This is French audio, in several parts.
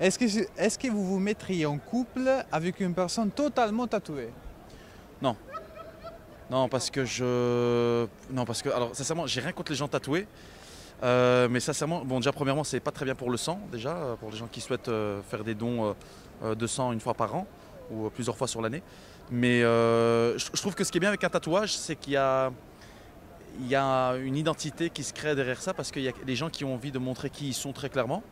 Est-ce que vous vous mettriez en couple avec une personne totalement tatouée? Non. Non, parce que alors, sincèrement, j'ai rien contre les gens tatoués. Mais sincèrement, bon, déjà, premièrement, c'est pas très bien pour le sang, déjà, pour les gens qui souhaitent faire des dons de sang une fois par an ou plusieurs fois sur l'année. Mais je trouve que ce qui est bien avec un tatouage, c'est qu'il y a une identité qui se crée derrière ça parce qu'il y a des gens qui ont envie de montrer qui ils sont très clairement.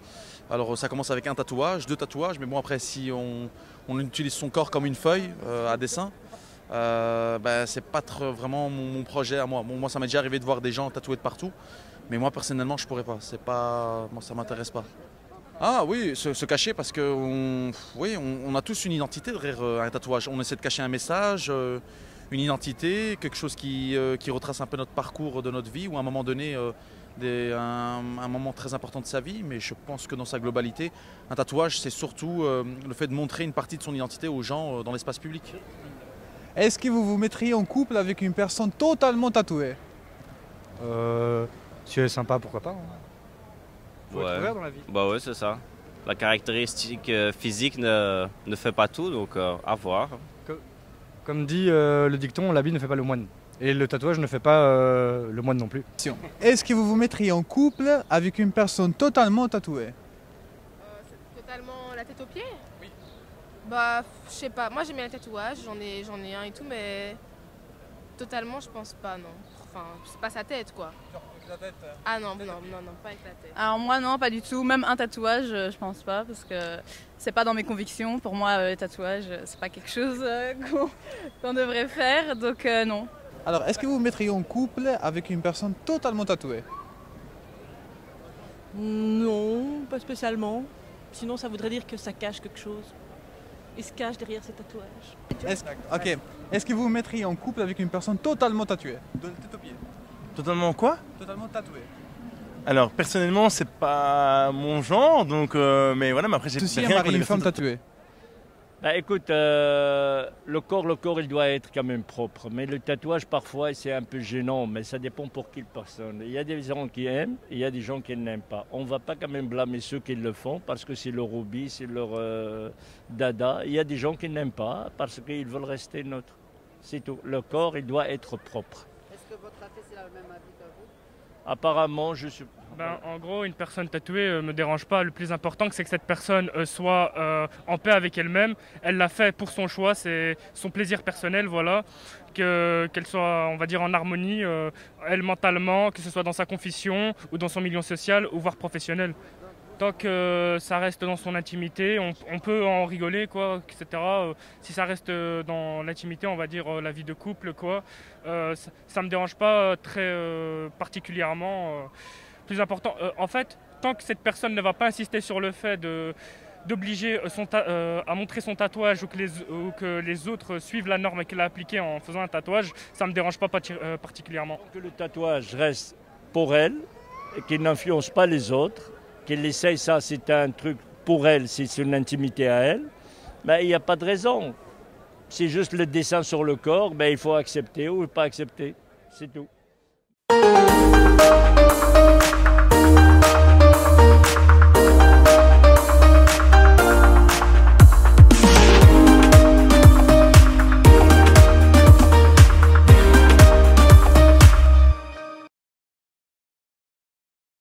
Alors ça commence avec un tatouage, deux tatouages, mais bon après si on utilise son corps comme une feuille à dessin, c'est pas vraiment mon projet à moi. Bon, moi ça m'est déjà arrivé de voir des gens tatoués de partout, mais moi personnellement je pourrais pas. C'est pas, moi ça m'intéresse pas. Ah oui, se cacher parce que oui, on a tous une identité derrière un tatouage. On essaie de cacher un message, une identité, quelque chose qui retrace un peu notre parcours de notre vie ou à un moment donné un moment très important de sa vie. Mais je pense que dans sa globalité, un tatouage c'est surtout le fait de montrer une partie de son identité aux gens dans l'espace public. Est-ce que vous vous mettriez en couple avec une personne totalement tatouée? Si elle est sympa, pourquoi pas, hein. Faut être ouvert dans la vie. Bah ouais, c'est ça. La caractéristique physique ne fait pas tout, donc à voir. Comme dit le dicton, l'habit ne fait pas le moine. Et le tatouage ne fait pas le moine non plus. Est-ce que vous vous mettriez en couple avec une personne totalement tatouée? Totalement la tête aux pieds? Oui. Bah, je sais pas. Moi, j'aime bien les tatouages, j'en ai un et tout, mais totalement, je pense pas, non. Enfin, c'est pas sa tête, quoi. Genre avec la tête? Ah non, non, pas avec la tête. Alors moi non, pas du tout. Même un tatouage, je pense pas, parce que c'est pas dans mes convictions. Pour moi, les tatouages, c'est pas quelque chose qu'on devrait faire, donc non. Alors, est-ce que vous vous mettriez en couple avec une personne totalement tatouée? Non, pas spécialement. Sinon, ça voudrait dire que ça cache quelque chose. Il se cache derrière ses tatouages. Ok. Est-ce que vous vous mettriez en couple avec une personne totalement tatouée? De la tête aux pieds. Totalement quoi? Totalement tatouée. Alors personnellement c'est pas mon genre donc mais voilà, mais après j'ai Ceci rien un mari, contre les une femme personnes tatouée. Bah écoute, le corps il doit être quand même propre. Mais le tatouage parfois c'est un peu gênant, mais ça dépend pour quelle personne. Il y a des gens qui aiment, et il y a des gens qui n'aiment pas. On ne va pas quand même blâmer ceux qui le font parce que c'est leur hobby, c'est leur dada. Il y a des gens qui n'aiment pas parce qu'ils veulent rester neutres. C'est tout. Le corps il doit être propre. Est-ce que votre athée c'est la même avis que vous? Apparemment, je suis... En gros, une personne tatouée me dérange pas. Le plus important, c'est que cette personne soit en paix avec elle-même. Elle l'a fait pour son choix, c'est son plaisir personnel, voilà. Qu'elle soit, on va dire, en harmonie, elle mentalement, que ce soit dans sa confession ou dans son milieu social ou voire professionnel. Tant que ça reste dans son intimité, on peut en rigoler, quoi, etc. Si ça reste dans l'intimité, on va dire la vie de couple, quoi, ça me dérange pas très particulièrement. Plus important, en fait, tant que cette personne ne va pas insister sur le fait d'obliger à montrer son tatouage ou que les autres suivent la norme qu'elle a appliquée en faisant un tatouage, ça ne me dérange pas particulièrement. Que le tatouage reste pour elle, et qu'il n'influence pas les autres, qu'elle essaye ça, c'est un truc pour elle, c'est son intimité à elle, mais il n'y a pas de raison. C'est juste le dessin sur le corps, il faut accepter ou pas accepter, c'est tout.